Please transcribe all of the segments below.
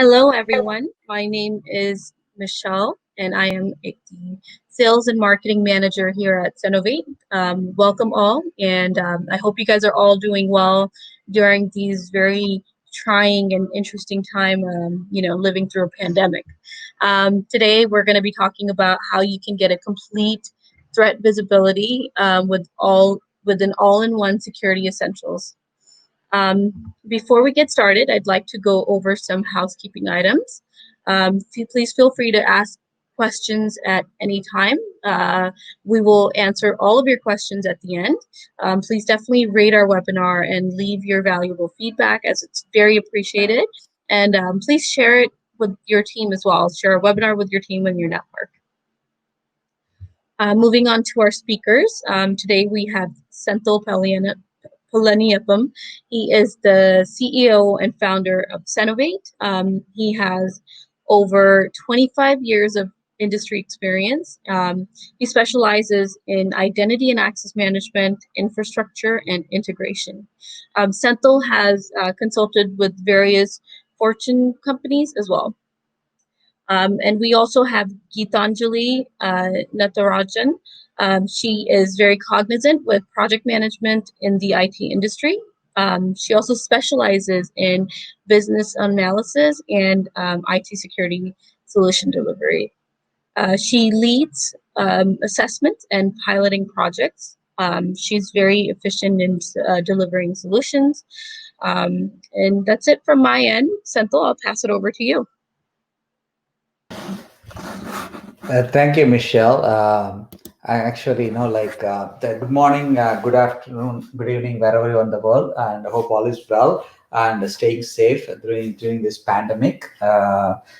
Hello, everyone. My name is Michelle, and I am the Sales and Marketing Manager here at Sennovate. Welcome all, and I hope you guys are all doing well during these very trying and interesting time, living through a pandemic. Today, we're going to be talking about how you can get a complete threat visibility with an all-in-one security essentials. Before we get started, I'd like to go over some housekeeping items. Please feel free to ask questions at any time. We will answer all of your questions at the end. Please definitely rate our webinar and leave your valuable feedback, as it's very appreciated. And please share it with your team as well. Share a webinar with your team and your network. Moving on to our speakers. Today we have Senthil Palaniappam. He is the CEO and founder of Sennovate. He has over 25 years of industry experience. He specializes in identity and access management, infrastructure, and integration. Senthil has consulted with various Fortune companies as well. And we also have Geetanjali Natarajan. She is very cognizant with project management in the IT industry. She also specializes in business analysis and IT security solution delivery. She leads assessment and piloting projects. She's very efficient in delivering solutions. And that's it from my end. Senthil, I'll pass it over to you. Thank you, Michelle. I actually good morning, good afternoon, good evening, wherever you are in the world, and I hope all is well and staying safe during this pandemic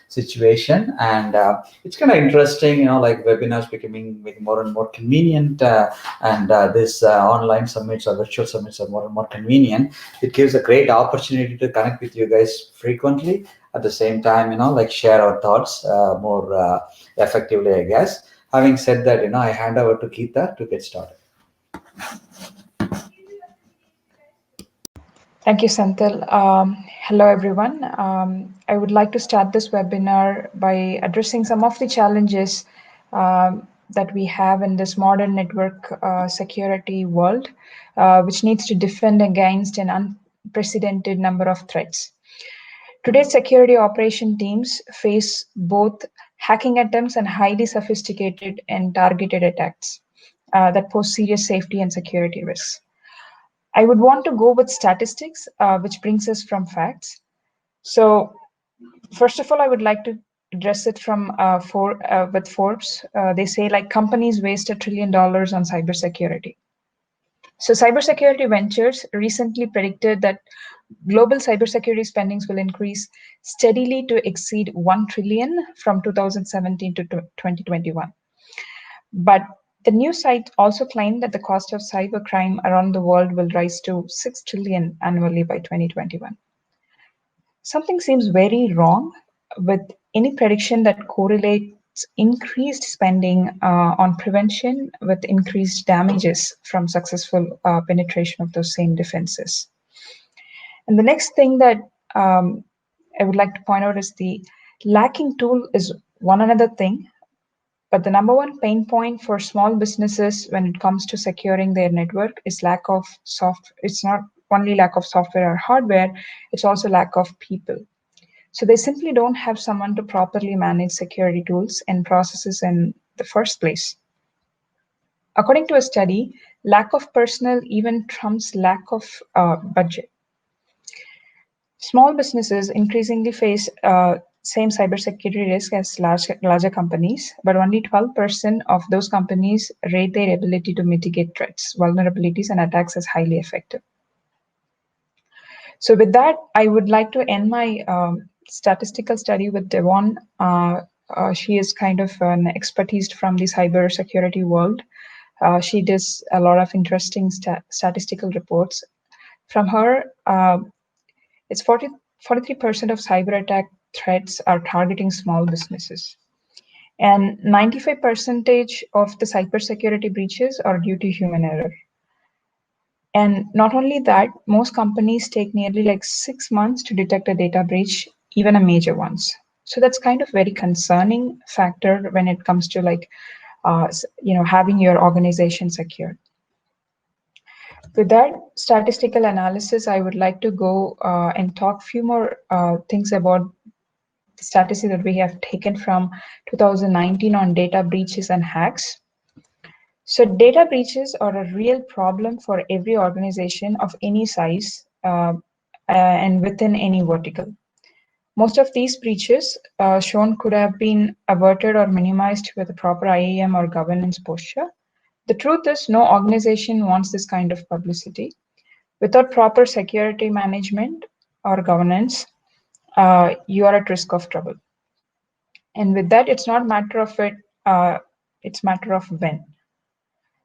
situation. And it's kind of interesting, webinars becoming more and more convenient, and this online summits or virtual summits are more and more convenient. It gives a great opportunity to connect with you guys frequently. At the same time, share our thoughts more effectively, I guess. Having said that, I hand over to Geeta to get started. Thank you, Senthil. Hello, everyone. I would like to start this webinar by addressing some of the challenges that we have in this modern network security world, which needs to defend against an unprecedented number of threats. Today's security operation teams face both hacking attempts and highly sophisticated and targeted attacks that pose serious safety and security risks. I would want to go with statistics, which brings us from facts. So first of all, I would like to address it from with Forbes. They say companies waste $1 trillion on cybersecurity. So Cybersecurity Ventures recently predicted that global cybersecurity spendings will increase steadily to exceed $1 trillion from 2017 to 2021. But the news site also claimed that the cost of cybercrime around the world will rise to $6 trillion annually by 2021. Something seems very wrong with any prediction that correlates increased spending on prevention with increased damages from successful penetration of those same defenses. And the next thing that I would like to point out is the lacking tool is one another thing, but the number one pain point for small businesses when it comes to securing their network is lack of software. It's not only lack of software or hardware, it's also lack of people. So they simply don't have someone to properly manage security tools and processes in the first place. According to a study, lack of personnel even trumps lack of budget. Small businesses increasingly face same cybersecurity risk as larger companies, but only 12% of those companies rate their ability to mitigate threats, vulnerabilities, and attacks as highly effective. So with that, I would like to end my statistical study with Devon. She is kind of an expertise from the cybersecurity world. She does a lot of interesting statistical reports. From her, it's 43% of cyber attack threats are targeting small businesses. And 95% of the cybersecurity breaches are due to human error. And not only that, most companies take nearly 6 months to detect a data breach even a major ones. So that's kind of very concerning factor when it comes to like, having your organization secure. With that statistical analysis, I would like to go and talk few more things about the statistics that we have taken from 2019 on data breaches and hacks. So data breaches are a real problem for every organization of any size and within any vertical. Most of these breaches shown could have been averted or minimized with a proper IAM or governance posture. The truth is, no organization wants this kind of publicity. Without proper security management or governance, you are at risk of trouble. And with that, it's not matter of it, it's matter of when.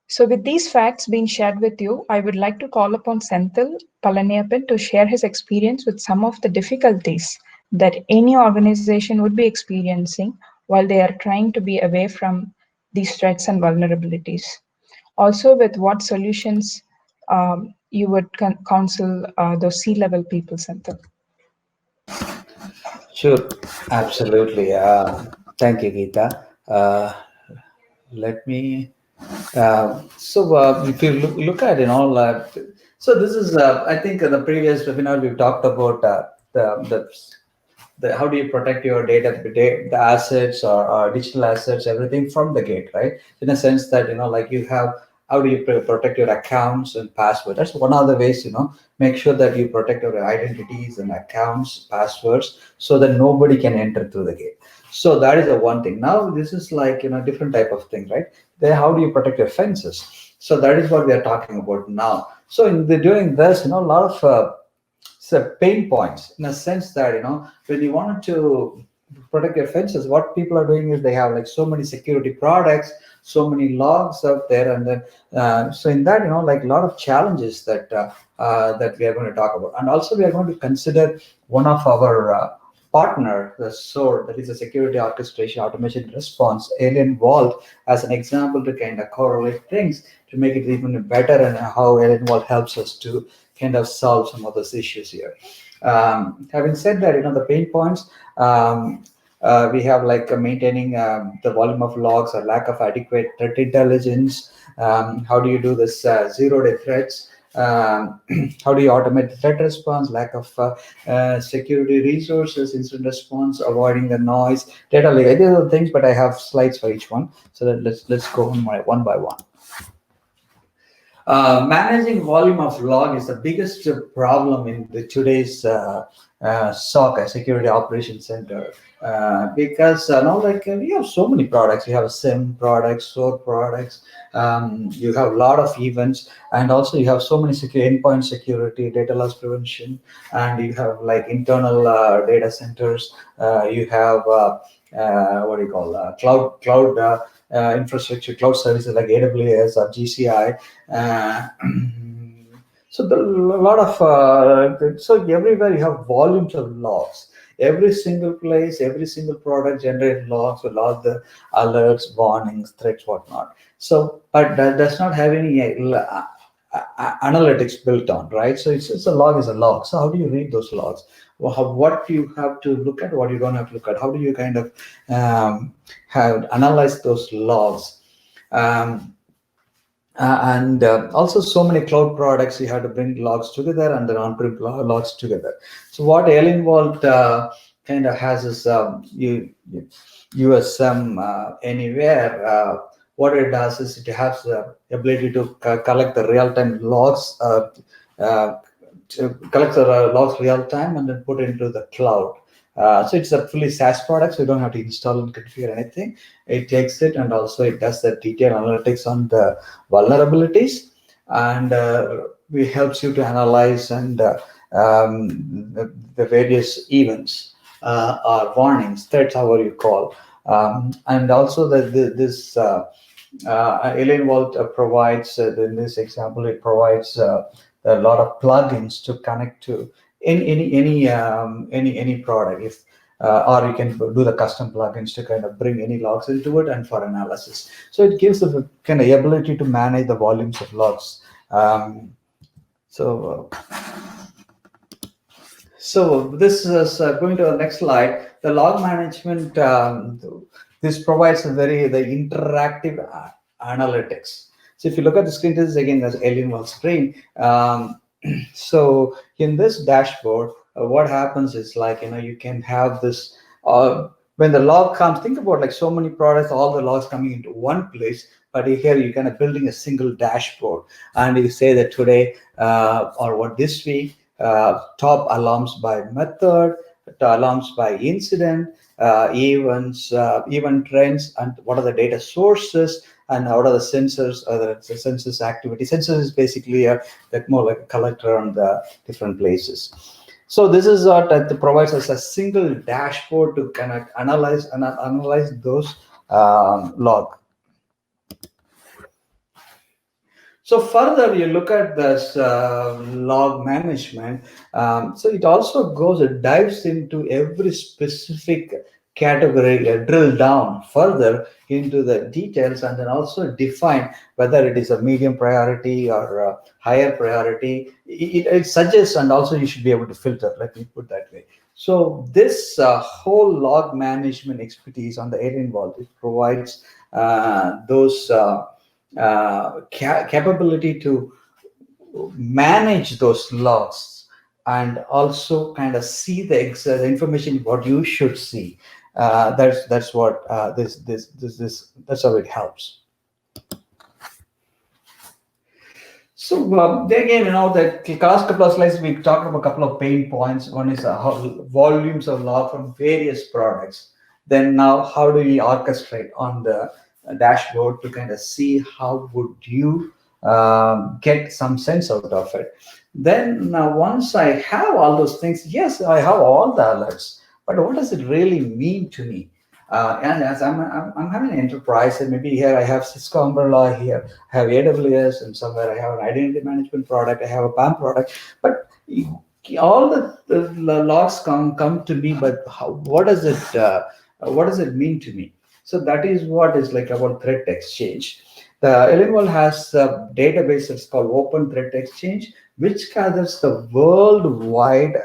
So with these facts being shared with you, I would like to call upon Senthil Palaniappan to share his experience with some of the difficulties that any organization would be experiencing while they are trying to be away from these threats and vulnerabilities. Also with what solutions you would counsel those C-level people, Senthil. Sure, absolutely. Thank you, Geeta. Let me. If you look at so this is I think in the previous webinar we talked about the how do you protect your the assets or digital assets, everything from the gate, right? In a sense that like you have, how do you protect your accounts and password? That's one of the ways, make sure that you protect your identities and accounts, passwords, so that nobody can enter through the gate. So that is the one thing. Now this is like different type of thing, right? Then how do you protect your fences? So that is what we are talking about now. So during this, a lot of pain points, in a sense that when you wanted to protect your fences, what people are doing is they have like so many security products, so many logs out there, and then so in that like a lot of challenges that that we are going to talk about. And also we are going to consider one of our partner, the SOAR, that is a security orchestration automation response, AlienVault, as an example to kind of correlate things to make it even better, and how AlienVault helps us to kind of solve some of those issues here. Having said that, the pain points, we have like maintaining the volume of logs or lack of adequate threat intelligence. How do you do this zero-day threats? How do you automate the threat response? Lack of security resources, incident response, avoiding the noise, data leak. These are the things, but I have slides for each one, so that let's go one by one. Managing volume of log is the biggest problem in today's SOC, Security Operations Center, because now like we have so many products. You have SIM products, SOAR products. You have a lot of events, and also you have so many endpoint security, data loss prevention, and you have like internal data centers. You have what do you call cloud infrastructure, cloud services like AWS or GCI. So a lot of so everywhere you have volumes of logs. Every single place, every single product generates logs with all the alerts, warnings, threats, whatnot. So, but that does not have any analytics built on, right? So it's a log is a log. So how do you read those logs? Well, what you have to look at, what you don't have to look at. How do you kind of have analyze those logs? And also so many cloud products, you have to bring logs together and then on-prem logs together. So what AlienVault kind of has is USM anywhere. What it does is it has the ability to collect the real-time logs, to collect the logs real-time and then put it into the cloud. So it's a fully SaaS product, so you don't have to install and configure anything. It takes it, and also it does the detailed analytics on the vulnerabilities, and it helps you to analyze and the various events or warnings, threats, however you call. And also this AlienVault provides, in this example, it provides a lot of plugins to connect to any product, if or you can do the custom plugins to kind of bring any logs into it and for analysis. So it gives the kind of ability to manage the volumes of logs. So this is going to the next slide. The log management. This provides the interactive analytics. So if you look at the screen, this is again as AlienVault screen. So in this dashboard, what happens is like you can have this. When the log comes, think about like so many products, all the logs coming into one place. But here you're kind of building a single dashboard, and you say that today or what this week top alarms by method, alarms by incident, events, event trends, and what are the data sources, and what are the sensors, the census activity. Census is basically that more like a collector on the different places. So this is what provides us a single dashboard to kind of analyze those log. So further, you look at this log management. So it also goes, it dives into every specific category, drill down further into the details, and then also define whether it is a medium priority or a higher priority. It suggests, and also you should be able to filter. Let me put that way. So this whole log management expertise on the AlienVault, it provides those. Capability to manage those logs and also kind of see the information what you should see. That's what this that's how it helps. So again, the last couple of slides we talked about a couple of pain points. One is volumes of log from various products. Then now, how do we orchestrate on the dashboard to kind of see how would you get some sense out of it? Then once I have all those things, yes, I have all the alerts. But what does it really mean to me? And as I'm having an enterprise, and maybe here I have Cisco umbrella, here I have AWS, and somewhere I have an identity management product, I have a PAM product, but all the logs come to me. But what does it mean to me? So that is what is like about threat exchange. The AlienVault has a database that's called Open Threat Exchange, which gathers the worldwide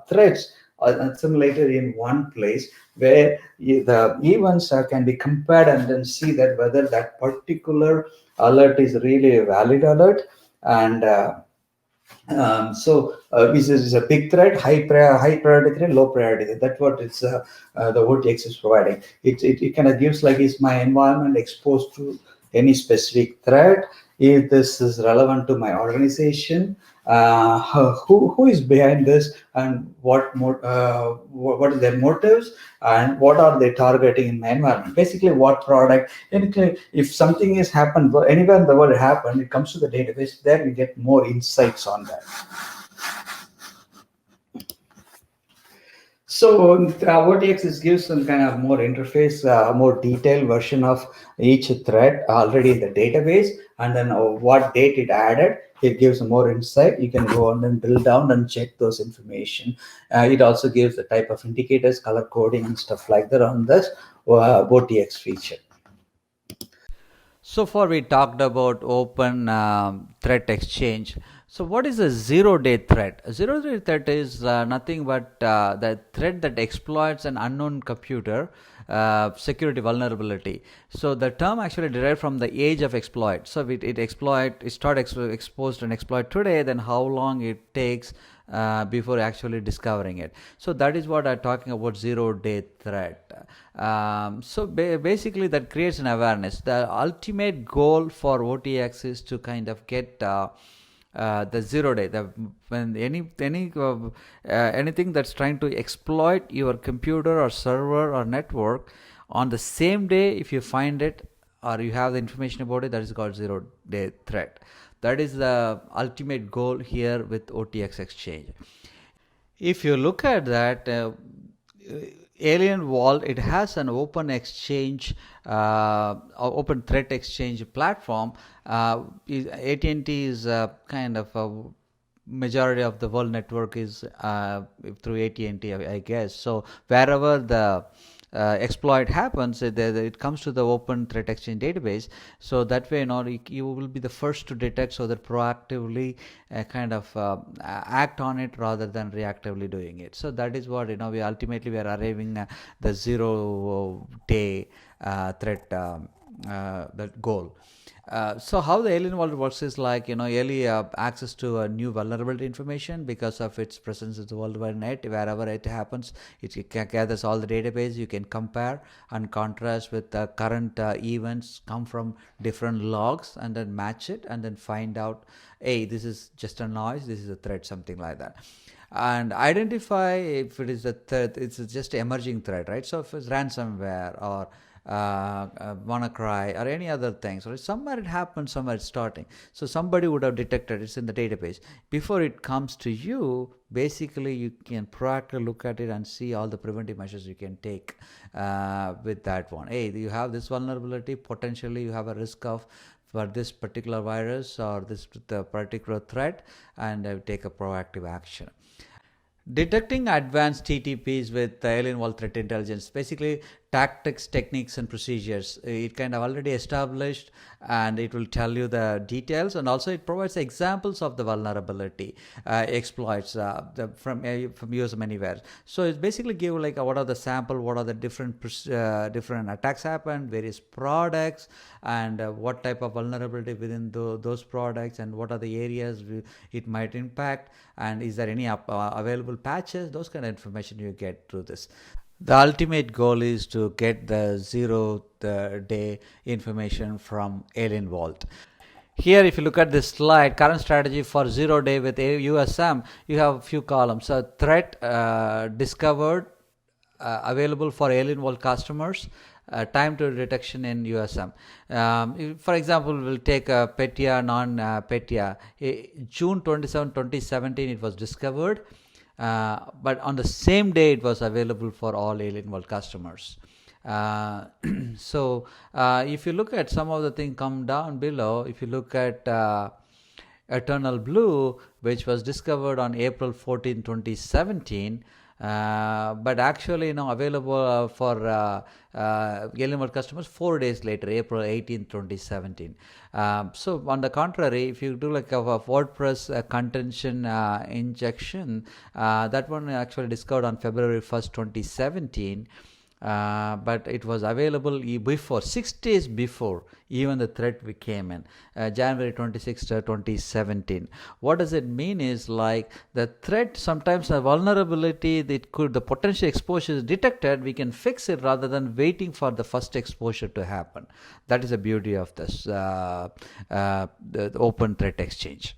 threats assimilated in one place, where the events can be compared and then see that whether that particular alert is really a valid alert. And this is a big threat, high priority threat, low priority threat. That's what it's the OTX is providing. It kind of gives like, is my environment exposed to any specific threat? If this is relevant to my organization, who is behind this, and what are their motives, and what are they targeting in my environment? Basically, what product? And if something has happened anywhere in the world, happened, it comes to the database. There we get more insights on that. So OTX gives some kind of more interface, more detailed version of each thread already in the database, and then what date it added. It gives more insight. You can go on and drill down and check those information. It also gives the type of indicators, color coding, and stuff like that on this OTX feature. So far we talked about open threat exchange. So what is a zero-day threat? A zero-day threat is nothing but the threat that exploits an unknown computer security vulnerability. So the term actually derived from the age of exploit. So it start exposed and exploit today, then how long it takes before actually discovering it. So that is what I'm talking about, zero-day threat. Basically that creates an awareness. The ultimate goal for OTX is to kind of get the zero day. When anything that's trying to exploit your computer or server or network, on the same day, if you find it or you have the information about it, that is called zero-day threat. That is the ultimate goal here with OTX Exchange. If you look at that, AlienVault, it has an open exchange, open threat exchange platform. AT&T is kind of a majority of the world network is through AT&T, I guess. So wherever the exploit happens, it comes to the open threat exchange database. So that way, you will be the first to detect, so that proactively act on it rather than reactively doing it. So that is what we ultimately are arriving at the 0-day threat that goal. So how the AlienVault works is like, early access to a new vulnerability information because of its presence in the World Wide Net. Wherever it happens, it gathers all the database. You can compare and contrast with the current events, come from different logs, and then match it, and then find out, hey, this is just a noise, this is a threat, something like that. And identify if it is a threat, it's just emerging threat, right? So if it's ransomware or WannaCry or any other things, or somewhere it happens, somewhere it's starting, so somebody would have detected it's in the database before it comes to you. Basically, you can proactively look at it and see all the preventive measures you can take with that one. Hey, you have this vulnerability, potentially you have a risk of for this particular virus or this particular threat, and take a proactive action. Detecting advanced TTPs with AlienVault threat intelligence, basically tactics, techniques, and procedures. It kind of already established, and it will tell you the details, and also it provides examples of the vulnerability exploits from use anywhere. So it's basically give like what are the sample, what are the different attacks happened, various products, and what type of vulnerability within those products, and what are the areas it might impact, and is there any available patches. Those kind of information you get through this. The ultimate goal is to get the 0-day information from AlienVault. Here, if you look at this slide, current strategy for 0-day with USM, you have a few columns. So threat discovered, available for AlienVault customers, time to detection in USM. For example, we'll take PETIA, non-PETIA. June 27, 2017, it was discovered. But on the same day it was available for all AlienVault customers. So if you look at some of the things come down below, if you look at Eternal Blue, which was discovered on April 14, 2017, but actually available for AlienVault customers 4 days later, April 18, 2017. So on the contrary, if you do like a WordPress contention injection, that one actually discovered on February 1st, 2017. But it was available before 6 days before even the threat came in, January 26, 2017. What does it mean is like the threat, sometimes a vulnerability that the potential exposure is detected, we can fix it rather than waiting for the first exposure to happen. That is the beauty of this the open threat exchange.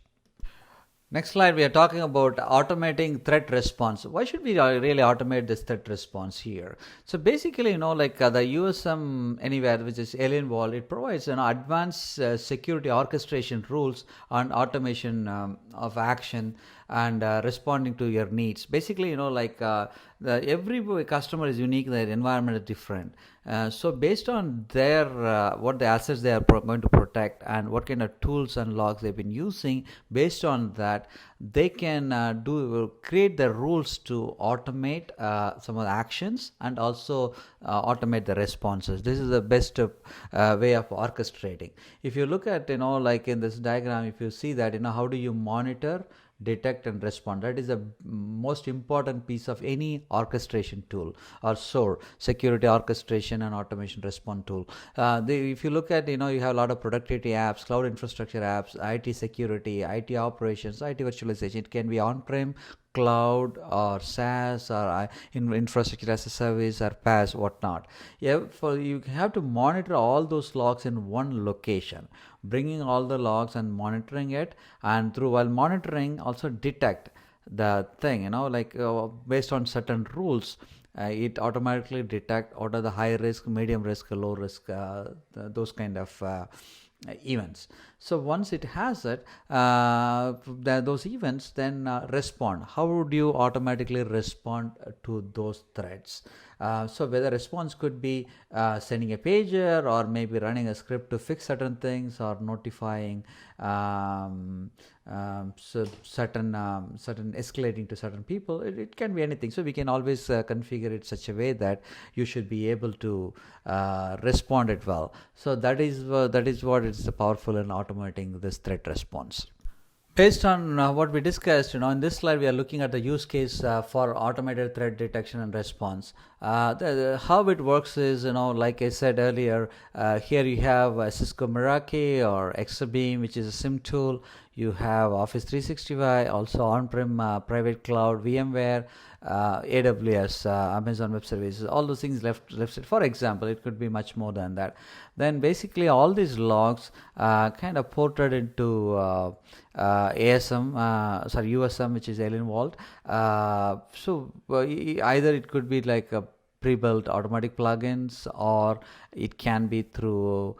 Next slide, we are talking about automating threat response. Why should we really automate this threat response here? So basically, like the USM Anywhere, which is AlienVault, it provides advanced security orchestration rules on automation of action and responding to your needs. Basically, every customer is unique, their environment is different. So based on their what the assets they are going to protect and what kind of tools and logs they've been using, based on that, they can create the rules to automate some of the actions and also automate the responses. This is the best way of orchestrating. If you look at like in this diagram, if you see that how do you monitor, detect, and respond? That is the most important piece of any orchestration tool or SOAR, security orchestration and automation response tool. If you look at you have a lot of productivity apps, cloud infrastructure apps, IT security, IT operations, IT virtualization. It can be on-prem, cloud, or SaaS, or infrastructure as a service, or PaaS, whatnot. You have to monitor all those logs in one location, bringing all the logs and monitoring it, and while monitoring also detect the thing, based on certain rules. It automatically detect what are the high risk, medium risk, low risk, those kind of events. So once it has it, those events, then respond. How would you automatically respond to those threats? So whether response could be sending a pager, or maybe running a script to fix certain things, or notifying so certain escalating to certain people. It can be anything. So we can always configure it such a way that you should be able to respond it well. So that is what is powerful in automating this threat response. Based on what we discussed, in this slide we are looking at the use case for automated threat detection and response. How it works is, like I said earlier, here you have Cisco Meraki or Exabeam, which is a SIM tool. You have Office 365, also on-prem private cloud, VMware, AWS, Amazon Web Services, all those things left. For example, it could be much more than that. Then basically all these logs kind of ported into USM, which is AlienVault. So either it could be like a pre-built automatic plugins, or it can be through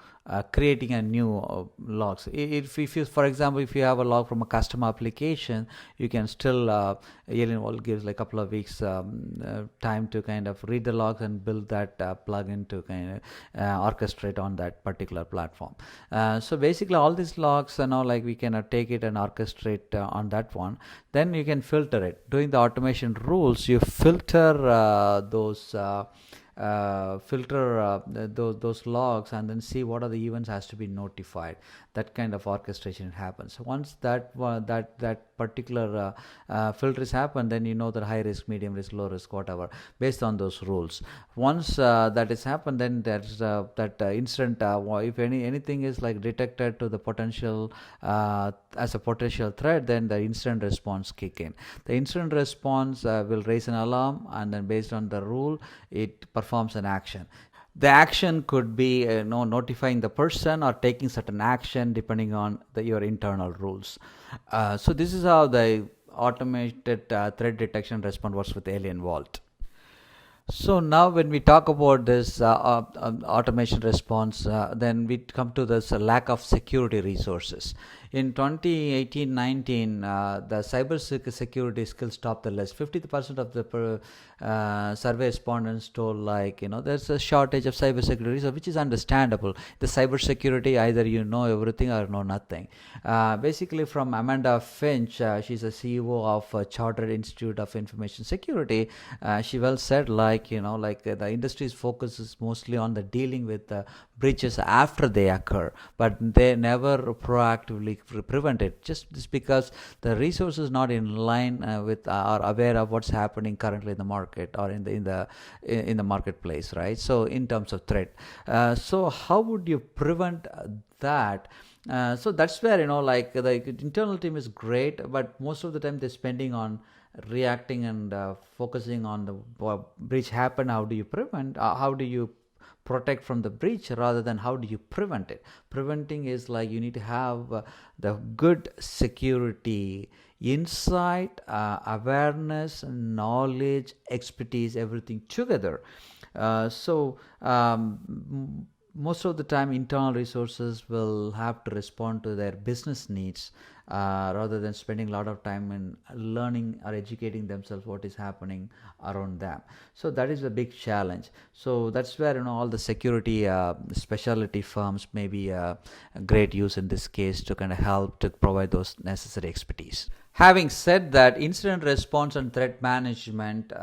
creating a new logs. If you, for example, if you have a log from a custom application, you can still AlienVault gives like a couple of weeks time to kind of read the logs and build that plugin to kind of orchestrate on that particular platform. So basically all these logs, like we can take it and orchestrate on that one. Then you can filter it. Doing the automation rules, you filter those those logs, and then see what are the events has to be notified. That kind of orchestration happens. Once that particular filter is happened, then that high risk, medium risk, low risk, whatever, based on those rules. Once that is happened, then there's that incident. If anything is like detected to the potential as a potential threat, then the incident response kick in. The incident response will raise an alarm, and then based on the rule, it performs an action. The action could be notifying the person or taking certain action depending on your internal rules. So this is how the automated threat detection response works with AlienVault. So now when we talk about this automation response, then we come to this lack of security resources. In 2018-19, the cyber security skills topped the list. 50% of the survey respondents told there's a shortage of cyber security, which is understandable. The cyber security, either you know everything or know nothing. Basically, from Amanda Finch, she's a CEO of Chartered Institute of Information Security. She well said, the industry's focus is mostly on the dealing with breaches after they occur, but they never proactively prevent it, just because the resources not in line with are aware of what's happening currently in the market or in the marketplace, right? So in terms of threat, so how would you prevent that? So that's where the internal team is great, but most of the time they're spending on reacting and focusing on the breach happen. How do you prevent? How do you protect from the breach, rather than how do you prevent it? Preventing is you need to have the good security insight, awareness, knowledge, expertise, everything together. Most of the time internal resources will have to respond to their business needs, rather than spending a lot of time in learning or educating themselves what is happening around them. So that is a big challenge. So that's where all the security specialty firms may be a great use in this case to kind of help to provide those necessary expertise. Having said that, incident response and threat management,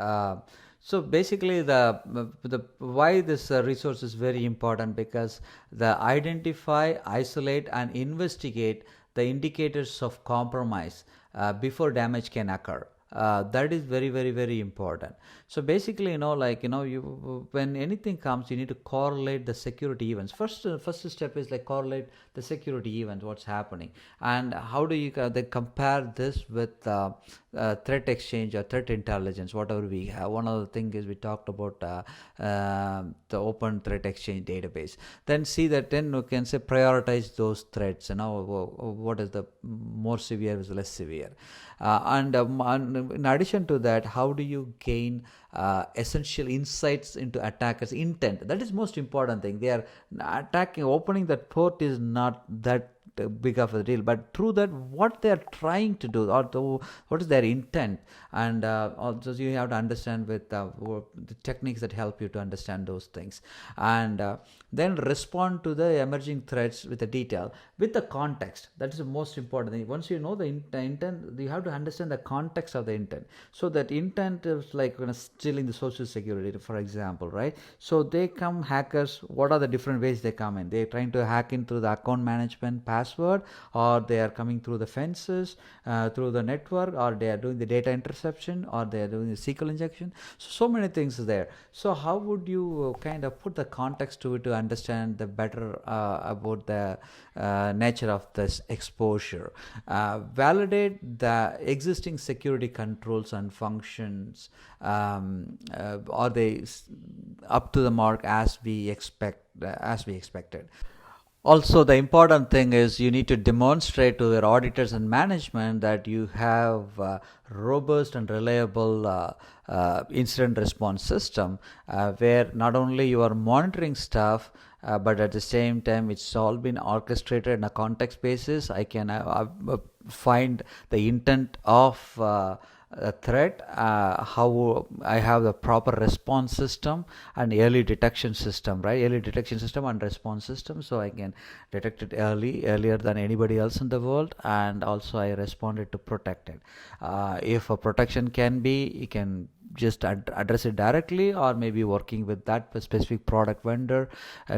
so basically the why this resource is very important, because the identify, isolate, and investigate the indicators of compromise before damage can occur. That is very, very, very important. So basically, when anything comes, you need to correlate the security events. First step is correlate the security events, what's happening, and how do you they compare this with threat exchange or threat intelligence, whatever we have. One other thing is we talked about the open threat exchange database. Then see that, then you can say prioritize those threats. What is the more severe is less severe. And in addition to that, how do you gain essential insights into attackers' intent? That is most important thing. They are attacking, opening that port is not that big of a deal, but through that, what they are trying to do, or what is their intent, and also you have to understand with the techniques that help you to understand those things, and then respond to the emerging threats with the detail, with the context. That is the most important thing. Once you know the intent, you have to understand the context of the intent. So that intent is like stealing the social security, for example, right? So they come, hackers, what are the different ways they come in? They're trying to hack in through the account management password, or they are coming through the fences, through the network, or they are doing the data interception, or they are doing the SQL injection. So many things there. So how would you kind of put the context to it to understand the better about the nature of this exposure? Validate the existing security controls and functions. Are they up to the mark as we expected? Also, the important thing is you need to demonstrate to your auditors and management that you have robust and reliable incident response system, where not only you are monitoring stuff, but at the same time it's all been orchestrated in a context basis. I can find the intent of a threat, how I have the proper response system and early detection system, right? Early detection system and response system, so I can detect it earlier than anybody else in the world, and also I responded to protect it. If a protection can be, you can just address it directly, or maybe working with that specific product vendor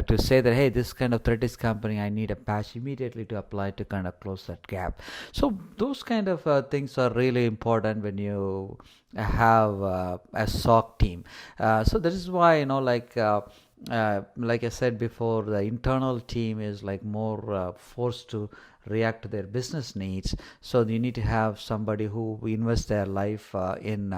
to say that, hey, this kind of threat is coming, I need a patch immediately to apply to kind of close that gap. So those kind of things are really important when you have a SOC team. So this is why, like I said before, the internal team is like more forced to react to their business needs. So you need to have somebody who invests their life in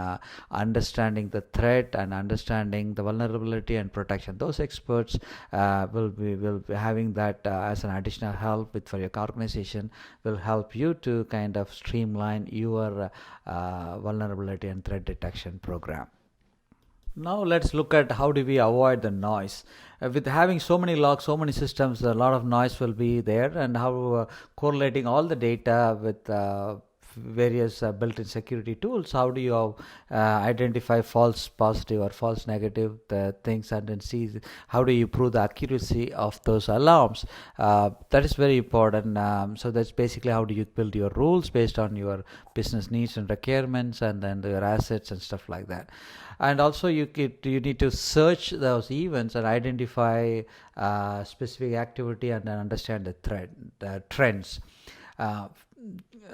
understanding the threat and understanding the vulnerability and protection. Those experts will be having that as an additional help for your organization, will help you to kind of streamline your vulnerability and threat detection program. Now let's look at how do we avoid the noise. With having so many logs, so many systems, a lot of noise will be there, and how correlating all the data with various built-in security tools, how do you identify false positive or false negative things, and then see how do you prove the accuracy of those alarms. That is very important. So that's basically how do you build your rules based on your business needs and requirements, and then your assets and stuff like that. And also you need to search those events and identify specific activity, and then understand the trends.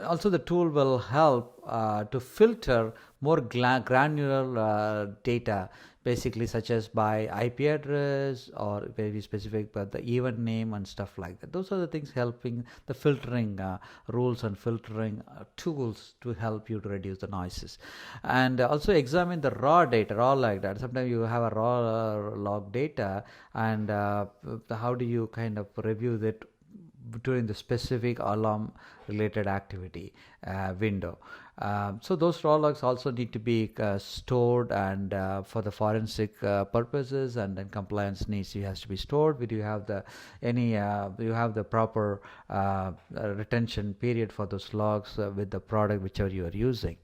Also the tool will help to filter more granular data, basically such as by IP address or very specific but the event name and stuff like that. Those are the things helping the filtering rules and filtering tools to help you to reduce the noises. And also examine the raw data, raw like that. Sometimes you have a raw log data, and how do you kind of review that during the specific alarm related activity window. So those raw logs also need to be stored, and for the forensic purposes and then compliance needs, it has to be stored. But you have the proper retention period for those logs with the product whichever you are using.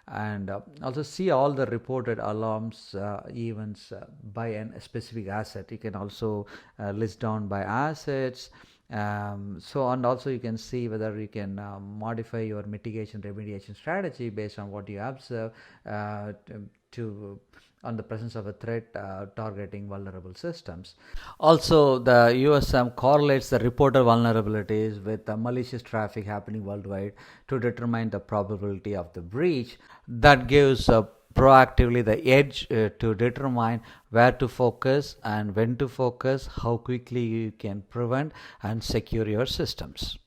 And also see all the reported alarms events by a specific asset. You can also list down by assets. So, and also you can see whether you can modify your mitigation remediation strategy based on what you observe to on the presence of a threat targeting vulnerable systems. Also, the USM correlates the reported vulnerabilities with the malicious traffic happening worldwide to determine the probability of the breach. That gives proactively the edge to determine where to focus and when to focus, how quickly you can prevent and secure your systems.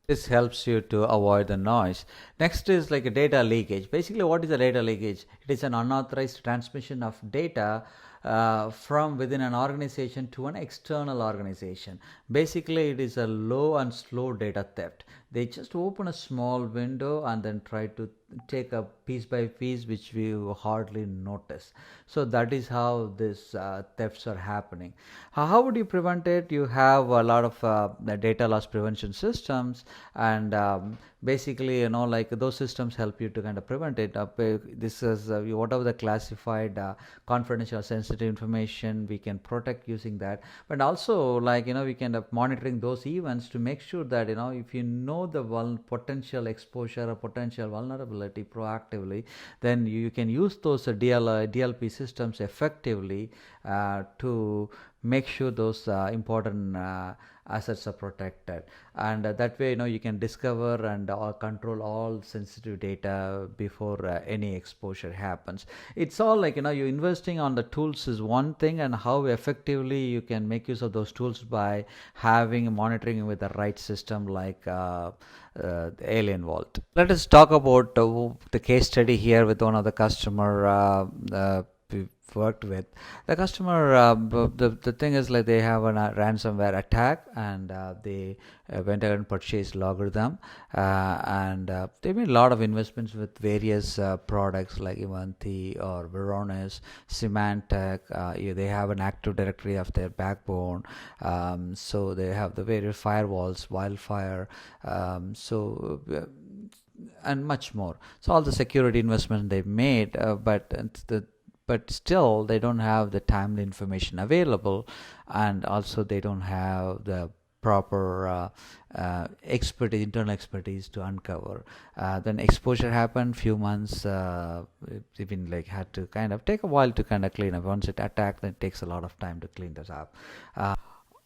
This helps you to avoid the noise. Next is like a data leakage. Basically, what is a data leakage? It is an unauthorized transmission of data from within an organization to an external organization. Basically, it is a low and slow data theft. They just open a small window and then try to take a piece by piece, which we hardly notice. So that is how these thefts are happening. How would you prevent it? You have a lot of the data loss prevention systems, and basically, like those systems help you to kind of prevent it. This is whatever the classified, confidential, sensitive information we can protect using that. But also, like we can monitoring those events to make sure that if you know the potential exposure or potential vulnerability proactively, then you can use those DLP systems effectively to make sure those important assets are protected, and that way you can discover and control all sensitive data before any exposure happens. It's all like you investing on the tools is one thing, and how effectively you can make use of those tools by having monitoring with the right system like AlienVault. Let us talk about the case study here with one of the customer we worked with. The customer, the thing is like they have a ransomware attack, and they went ahead and purchased logarithm, and they made a lot of investments with various products like Ivanti or Veronis, Symantec. They have an active directory of their backbone, so they have the various firewalls, Wildfire, and much more. So all the security investment they made, but still they don't have the timely information available, and also they don't have the proper internal expertise to uncover. Then exposure happened few months, even like had to kind of take a while to kind of clean up. Once it attacked, then it takes a lot of time to clean this up.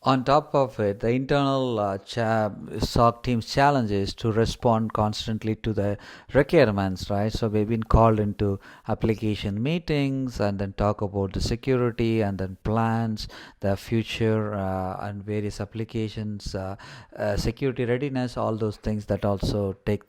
On top of it, the internal SOC team's challenge is to respond constantly to the requirements, right? So we've been called into application meetings and then talk about the security and then plans, the future, and various applications, security readiness, all those things that also give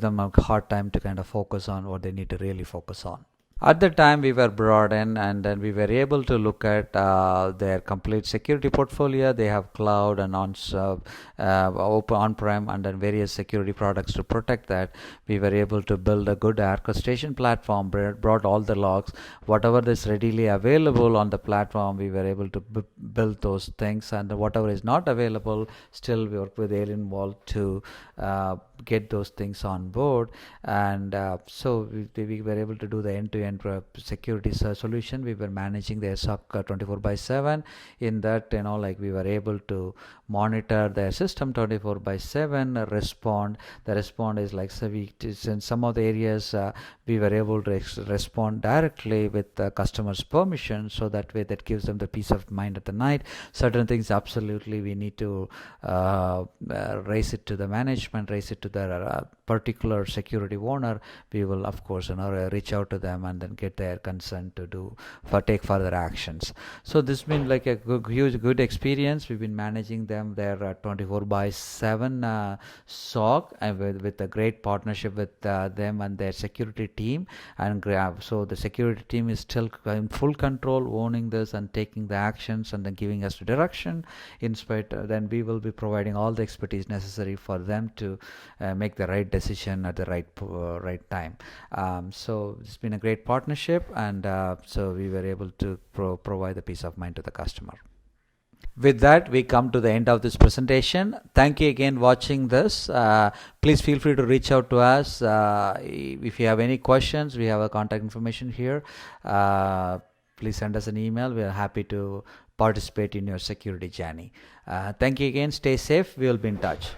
them a hard time to kind of focus on what they need to really focus on. At the time, we were brought in, and then we were able to look at their complete security portfolio. They have cloud and open on-prem, and then various security products to protect that. We were able to build a good orchestration platform, brought all the logs, whatever is readily available on the platform. We were able to build those things, and whatever is not available, still we work with AlienVault to get those things on board. And so we were able to do the end-to-end security solution. We were managing their SOC 24/7. In that, like we were able to monitor their system 24/7, respond. The respond is like, so in some of the areas we were able to respond directly with the customer's permission, so that way that gives them the peace of mind at the night. Certain things absolutely we need to raise it to the management, raise it to the particular security owner. We will of course reach out to them and then get their consent to take further actions. So this has been like a good experience. We've been managing them their 24/7 SOC, with a great partnership with them and their security team, and so the security team is still in full control, owning this and taking the actions and then giving us the direction. In spite, then we will be providing all the expertise necessary for them to make the right decision at the right time. So it's been a great partnership, and so we were able to provide the peace of mind to the customer. With that, we come to the end of this presentation. Thank you again watching this. Please feel free to reach out to us. If you have any questions, we have a contact information here. Please send us an email. We are happy to participate in your security journey. Thank you again. Stay safe. We will be in touch.